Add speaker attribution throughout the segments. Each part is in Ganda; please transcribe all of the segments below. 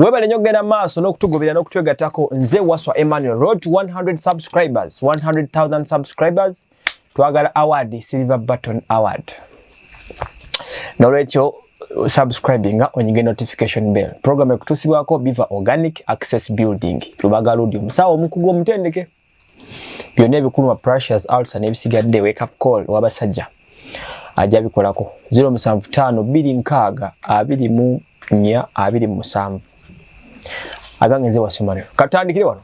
Speaker 1: Webale nyogera maaso n'okutugobera n'okutwegatako nze waswa Emmanuel road to 100 subscribers 100,000 subscribers twagala award silver button award nolwekyo subscribing onyige notification bell program ekutusibwako biva organic access building Lubaga Road musawo omukugu omutendeke byonna ebikulu wa precious ulcer n'ebisigadde wake up call wabasajja ajja bikolako 075 2 4 agange nze wasemane katandikire wano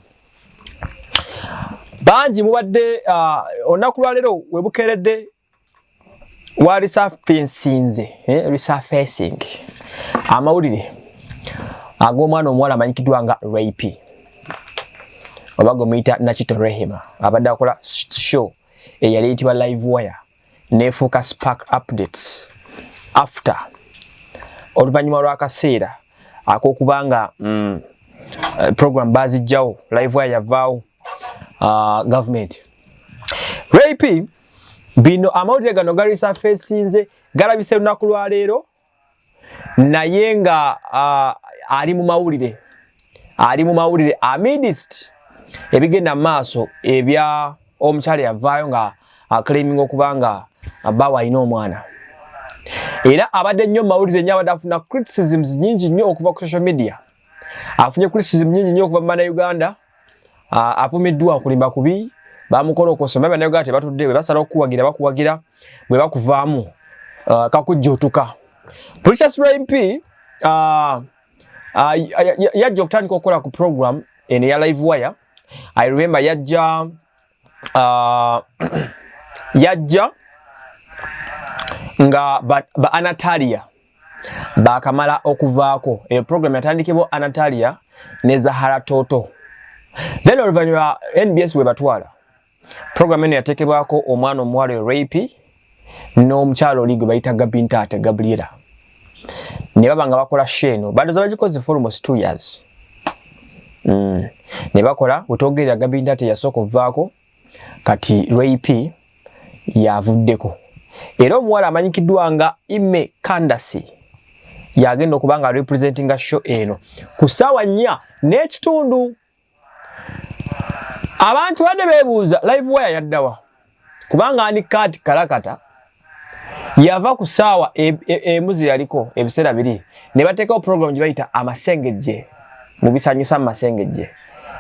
Speaker 1: banji mubadde onaku lwalero webukeredde wali surfacing resurfacing amawulire ag'omwana omuwala amanyikidwa nga Ray P obago muyita Nakito Rehema abadde akola show eyali eyitibwa Live Wire nefuuka Spark Updates after oluvannyuma lw'akaseera ak'okubanga program bazijjawo Live Wire yavaawo government Ray P bino amawulire gano gali surfacinze galabise lunaku lwa leero naye nga ali mu mawulire amidst ebigenda maaso ebya omukyala yavaayo nga claiming okubanga bawa alina omwana era abadde nnyo mawulire nnyo abadde afuna criticisms nyingi nnyo okuva ku social media afunye criticism nyingi nnyo okuva mu Bannayuganda avumiddwa kulimba kubi bamukola okosoma Bannayuganda tebatudde bwe basala okuwagira bakuwagira bwe bakuvaamu kakujjutuka Precious Ray P yajja okutandika okukola ku program eno ya Live Wire. I remember yajja nga ba Anatalia bakamala okuvaako e program yatandikibwa Anatalia ne Zahara Toto then oluvannyuma NBS we batwala program eno yatekebwako omwana omuwala Ray P n'omukyalo oli gwe bayita Gabintate Gabriela ne baba nga bakola sheno badoza bagikoze for almost 2 years ne bakola butogerera Gabintate yasooka ovaako kati Ray P yavuddeko era omuwala amanyikiddwa nga Ime Kandasi yagenda okubanga representing a show eno ku ssaawa 4 n'ekitundu abantu badde beebuuza Live Wire yaddawa kubanga ani kati kalakata yava ku ssaawa emuzi yaliko ebiseera biri ne bateekawo program gye bayita amasengejje mu bisanyusa masengejje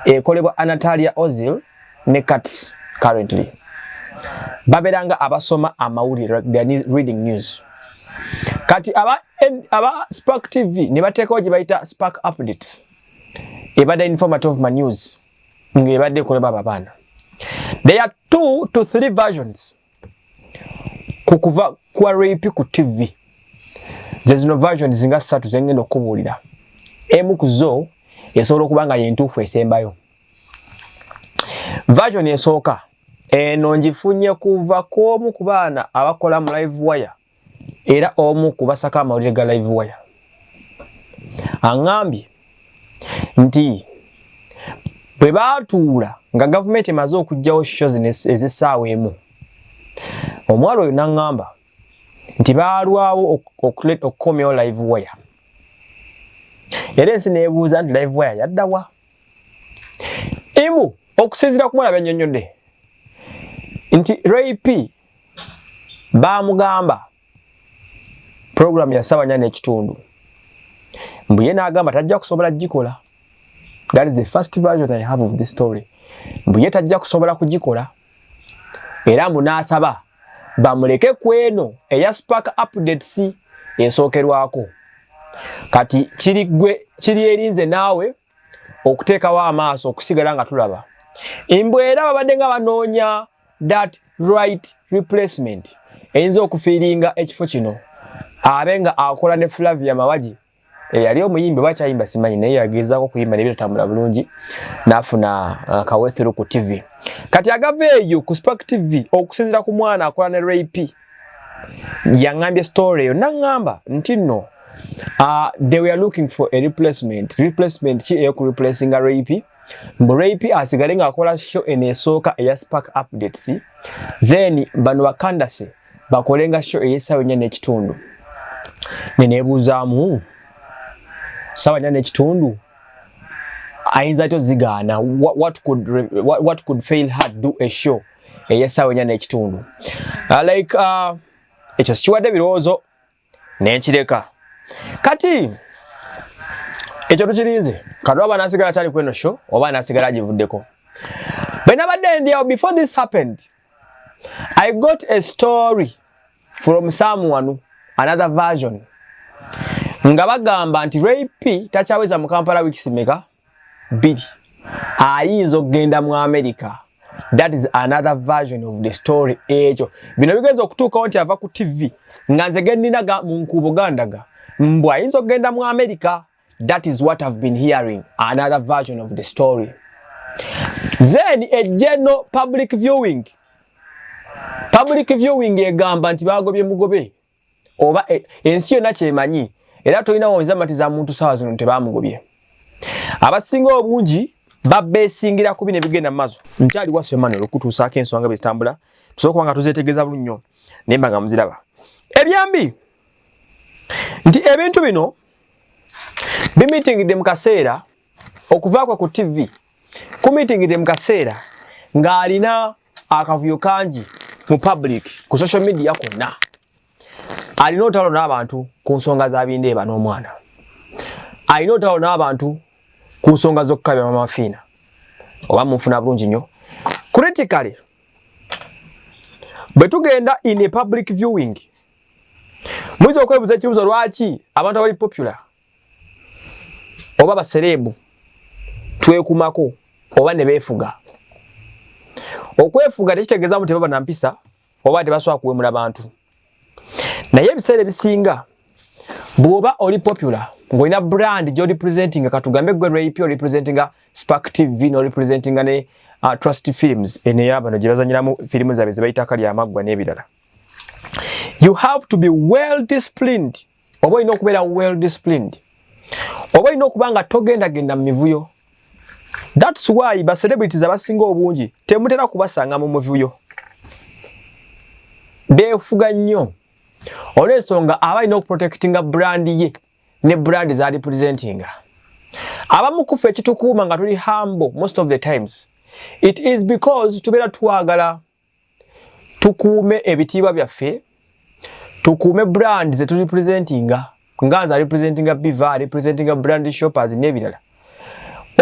Speaker 1: ekolebwa Anatalia Ozil ne Kat currently baberanga abasoma amawulire reading news kati aba Spark TV ne bateekawo gye bayita Spark Updates ebadde informative ma news ngebadde koleba babana. There are 2 to 3 versions kukuva kwa Ray P ku TV. Zino versions zinga 3 zengendo okubulira. Emu kuzo esobola okubanga yentuufu esembayo. Version esooka eno ngifunye kuva k'omu ku baana abakola mu Live Wire era omu kubasaka amawulire ga Live Wire. Angambye nti bwe baatuula nga government emaze okugjawo shows ez'essaawa emu omwalo oyo n'angamba nti baalwawo okukomyawo Live Wire era ensi neebuuza nti Live Wire yaddawa imu okusinziira ku mwana byannyonnyodde nti Ray P baamugamba program ya ssaawa 4 n'ekitundu mbu ye n'agamba tajja kusobola gikola. That is the first version I have of this story. Mbuye tajja kusobola kugikola era munasaba bamuleke kweno eya Spark Updates esookerwako kati kiri erinze naawe okuteekawo amaaso okusigala nga tulaba imbwera babadde nga banoonya that right replacement eyinza okufiiringa ekifo kino abenga akola ne Flavia Mawaji yali omuyimbi bakyayimba simanyi naye yagezaako kuyimba nebyo tambula bulungi nafuna kawethero ku TV kati agaveeyo ku Spark TV okusinzira ku mwana akola ne Ray P yangambye story eyo nangamba nti no they were looking for a replacement ki eyo ku replacing a Ray P mbu Ray P asigale nga akola show eneesooka eya Spark Updates then bano bakandase bakolenga show ey'essaawa 4 n'ekitundu neneebuuzaamu ssaawa 4 n'ekitundu ayinza to zigana what could fail her do a show eyesawe nya n'ekitundu like ekyo kiwadde birowoozo n'ekireka kati ekyo tukirinze kati oba nasigala kyali kweno show oba nasigala agivuddeko bwe nabadde ndiawo before this happened I got a story from someone another version nga bagamba nti Ray P takyaweza mu Kampala weeks meka bili ayinza okugenda mu America. That is another version of the story ekyo bino bigeza okutuukawo nti ava ku TV nga nze gendinaga mu nkubo gandaga mbw ayinza okugenda mu America. That is what I've been hearing, another version of the story. Then a general public viewing egamba nti bagobye mugobe oba ensi yonna kyemanyi era tolina wonza matiza muntu sawa zino tebamugobye. Abasinga obungi babesingira ku bino ebigenda mazo nkyali wasomane okutuusaako ensonga bezitambula tusobola nga tuzeetegeeza bulunyo nemba nga muziraba ebyambi nti ebintu bino bimeetingidde mu kaseera okuvaako ku TV kumeetingidde mu kaseera ng'alina akavuyo kangi mu public ku social media konna alina otalo n'abantu ku nsonga za bindeeba n'omwana alina otalo n'abantu ku nsonga z'okukabya mamafiina oba munfuna bulungi nnyo critically bwe tugenda in a public viewing muyinza okwebuuza ekibuuzo lwaki abantu abali popular oba baserebu twekumako oba ne beefuga okwefuga tekitegeeza mu tebaba na mpisa oba tebasobola kuwemula bantu naye ebiseera ebisinga bw'oba oli popular ng'olina brand gy'oli presentinga katugambe gwe Ray P representinga Spark TV no representinga ne Trust Films eneya bano gye bazanyiramu firimu zaabwe ze bayita Kali Amaggwa n'ebirala. You have to be well disciplined oba olina okubeera well disciplined oba olina okuba nga togendagenda mu mivuyo. That's why ba celebrities abasinga obungi temutera kubasanga mu mivuyo beefuga nnyo olw'ensonga aba alina okuprotectinga brand ye ne brand z'ali presentinga. Abamu kufa ekitukuuma nga tuli humble most of the times it is because tubeera twagala tukuume ebitiibwa byaffe tukuume brand ze tuli presentinga nga nze representinga Biva representinga brand shoppers n'ebirala.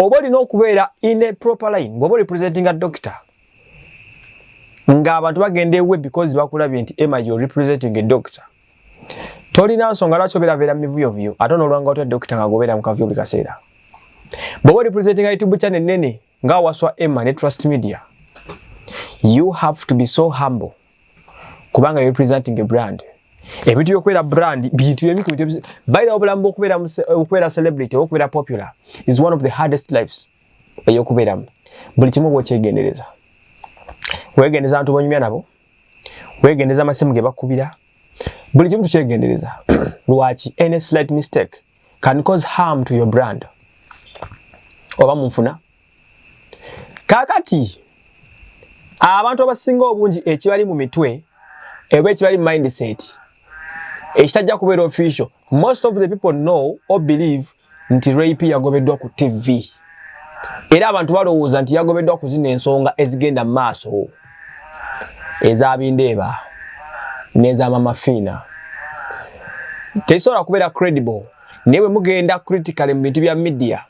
Speaker 1: Oba olina okubeera in a proper line bw'oba representinga doctor nga abantu bagenda ewe because bakulabye nti Emma you're representing a doctor tolina nsonga lwaki obeera mu mivuyovuyo ate n'olwanga otya doctor nga gobeera mu kavuyo buli kaseera. Bw'oba representinga YouTube channel nene nga waswa Emma ne Trust Media you have to be so humble kubanga you're representing a brand. Ebintu byokubeera brand bintu by'emikutu by the obulamu okubeera celebrity okubeera popular is one of the hardest lives eyokubeeramu. Buli kimu bw'okyegendereza weegendeza abantu bonyumya nabo weegendeza amasimu ge bakubira buli kimu tukyegendereza lwaki any slight mistake can cause harm to your brand oba munfuna. Kakati abantu abasinga obungi ekibali mu mitwe eba ekibali mindset ekitajja kubeera official. Most of the people know or believe nti Ray P yagobeddwa ku TV era abantu balowooza nti yagobeddwa ku zino ensonga ezigenda maaso ez'abindeeba n'ez'amamafiina tekisobola kubeera credible. Naye bwe mugenda critically mu bintu bya media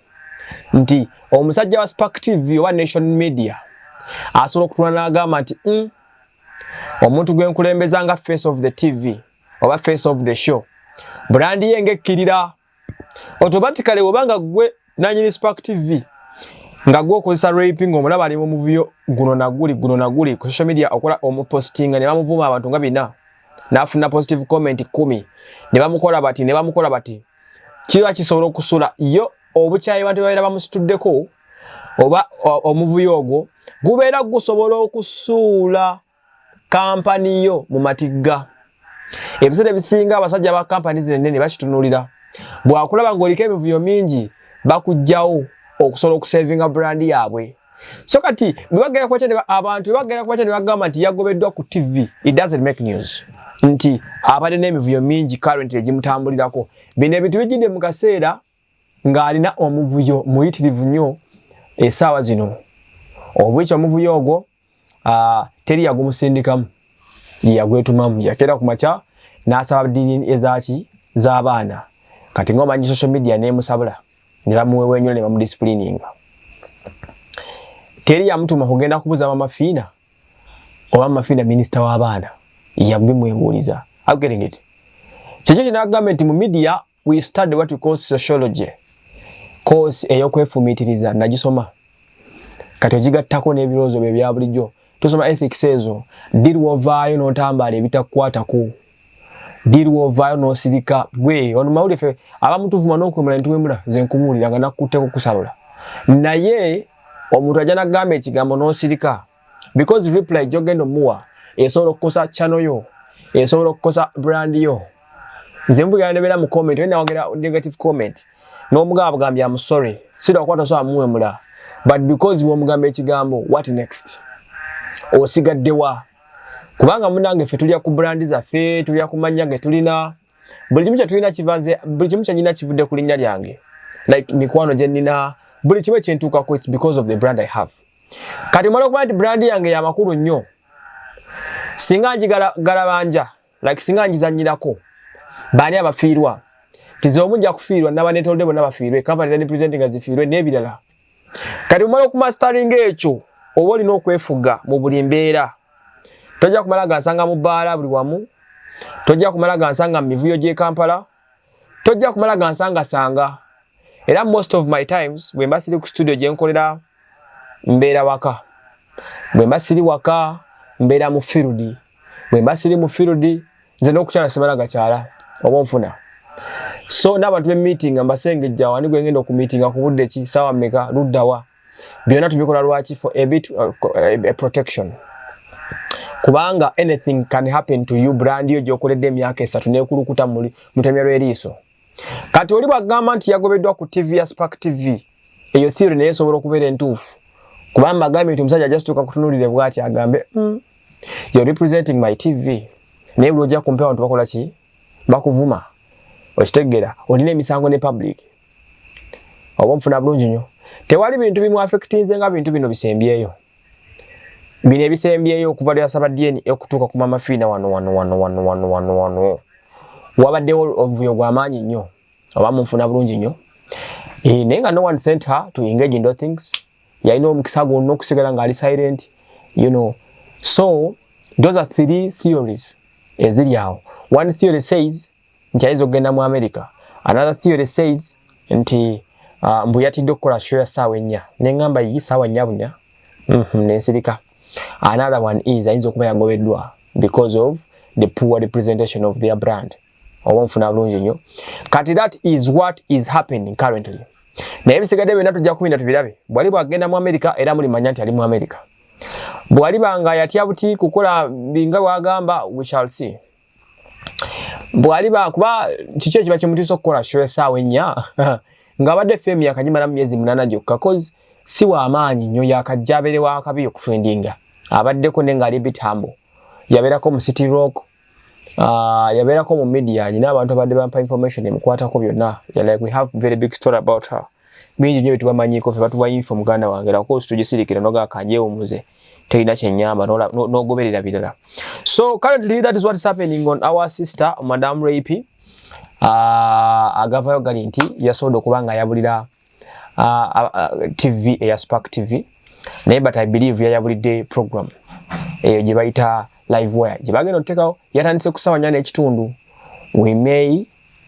Speaker 1: nti omusajja wa Spark TV owa Nation Media asobola okutula n'agamba nti omuntu gwe nkulembeza nga face of the TV oba face of the show brand ye ng'ekkirira automatically obanga gwe nanyini Spark TV nga gwe okozesa Ray P ng'omulaba ali mu muvuyo guno naguli ku social media okola omupostinga ne bamuvuma abantu nga bina n'afuna positive comment 10 ne bamukola bati kiba kisobola okusula yo obukyayi bantu babeera bamusituddeko oba omuvuyo ogwo gubeera gusobola okusuula kampani yo mu matigga. Ebiseera ebisinga abasajja ba companies ennene bakitunuulira bw'akulaba ng'oliko emivuyo mingi bakugjawo okusobola okusavinga brand yaabwe. So kati bwebagenda kubakyane abantu bwebagenda kubakyane bagamba nti yagobeddwa ku TV it doesn't make news nti abadde n'emivuyo mingi currently egimutambulirako. Bino ebintu bijjidde mu kaseera ng'alina omuvuyo muyitirivu nnyo esaawa zino obwekyo omuvuyo ogwo teri yagumusindikamu yagwetumamu yakera ku makya n'asaba dini ezaki z'abaana kati ng'omanyi social media nemusabula ne bamuweewa ennyo ne bamudisciplininga teri yamutuma kugenda kubuza mamafiina oba mamafiina minisita w'abaana yabimwebuuliza agerengeti kyekyo kinagamba nti mu media we study what we call sociology course ey'okwefumiitiriza nagisoma kati ogigattako n'ebirowoozo bye bya bulijjo tusoma ethics ezo dirwovaayo n'otambaala ebitakukwatako dirwovaayo n'osirika gwe ono mawulire ffe abamu tuvuma n'okwemula ntuwemula nze nkumuwulira nga nakutteko kusalula naye omuntu ajja nagamba ekigambo n'osirika because reply gy'ogenda omuwa esobola okukosa channel yo esobola okukosa brand yo nze mbugera nebeera mu comment wena wagera negative comment n'omugamba bugambye I'm sorry sida okwata so amuwemula but because w'omugamba ekigambo what next osigaddewa kubanga munange ffe tulya ku brandi zaffe tulya ku mannya ge tulina buli kimu kye tulina kivanze buli kimu kyennyina kivudde ku linnya lyange like mikwano gye nnina buli kimu ekyentuukako it's because of the brand I have kati mwala okuba nti brandi yange ya makulu nnyo singa njigalabanja like singa njizannyirako baani abafiirwa tize omujja kufiirwa n'abanetolode bonna bafiirwe company za representing nga zifiirwe n'ebirala kati mwala okumastaringa ekyo oba olina okwefuga mu buli mbeera tojja kumala gansanga mu bbaala buli wamu tojja kumala gansanga mu mivuyo gy'e Kampala tojja kumala gansanga era most of my times bwe mba siri ku studio gye nkolera mbeera waka bwe mba siri waka mbeera mu field bwe mba siri mu field nze n'okukyala simala gakyala oba nfuna so n'abantu be meeting mbasengejja wani gwe ngenda okumeetinga ku budde ki saawa mmeka luddawa byonna tubikola lwaki for a bit a protection kubanga anything can happen to you brand yo gyokoledde emyaka 3 n'ekulukuta mu mutemero eriiso kati oli bwagamba nti yagobeddwa ku TV ya Spark TV eyo theory naye esobola okubeera entuufu kubanga agambye nti omusajja ajasituka kutunulire bw'ati agambe you're representing my TV naye buli ojja kumpewa nti bakola ki bakuvuma okitegeera olina emisango ne public oba nfuna bulungi nnyo tewali bintu bimu affectinze nga bintu bino bisembyeyo bino ebisembyeyo okuva lya sabaddieni okutuuka ku mamafiina wano wabaddewo obuvuyo bw'amaanyi nnyo oba munfuna bulungi nnyo naye nga no one sent her to engage in those things yalina omukisa gwonna okusigala ng'ali silent you know so those are 3 theories eziri awo one theory says nti ayinza okugenda mu America another theory says nti mbu yatidde okukola show ya ssaawa 4 neŋŋamba yi ssaawa 4 nensirika another one is ayinza okuba yagobeddwa because of the poor representation of their brand oba nfuna bulungi nnyo kati that is what is happening currently naye bisigadde byonna tujja kubinda tubirabe bwali bwagenda mu America era muli manya nti ali mu America bwali banga yatya buti kukola binga wagamba we shall see bwali ba kuba kiki ekiba kimutiisa okukola show essaawa 4 ng'abadde fame yakagimala mu myezi 8 gyokka cause si w'amaanyi nnyo yakajja abeere wakabi okutrendinga abaddeko ne ng'ali bit humble yabeerako mu City Rock yabeerako mu media nyina abantu abadde bampa information emukwatako byonna like we have very big story about her bingi nnyo byetubamanyiiko ffe batuwa info muganda wange lako situgisirikira noga kanjeewumuze terina kyennyamba n'ogoberera birala so currently that is what is happening on our sister Madam Ray P agavayo gali nti yasobola okuba nga ayabulira TV eya Spark TV naye but I believe yayabulidde program eyo gye bayita live wire gye bagenda oteekawo yatandise ku ssaawa 4:30 we may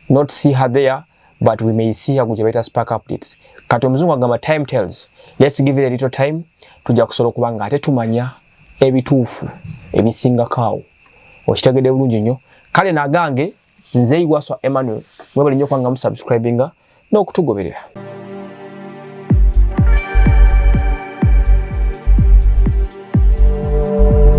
Speaker 1: not see her there but we may see her ku gye bayita Spark updates kati omuzungu agamba time tells let's give it a little time tujja kusobola okuba nga ate tumanya ebituufu ebisingakaawo okitegedde bulungi nnyo kale nagange nze Igwaswa Emmanuel mwebale nnyo kwanga mu subscribinga n'okutugoberera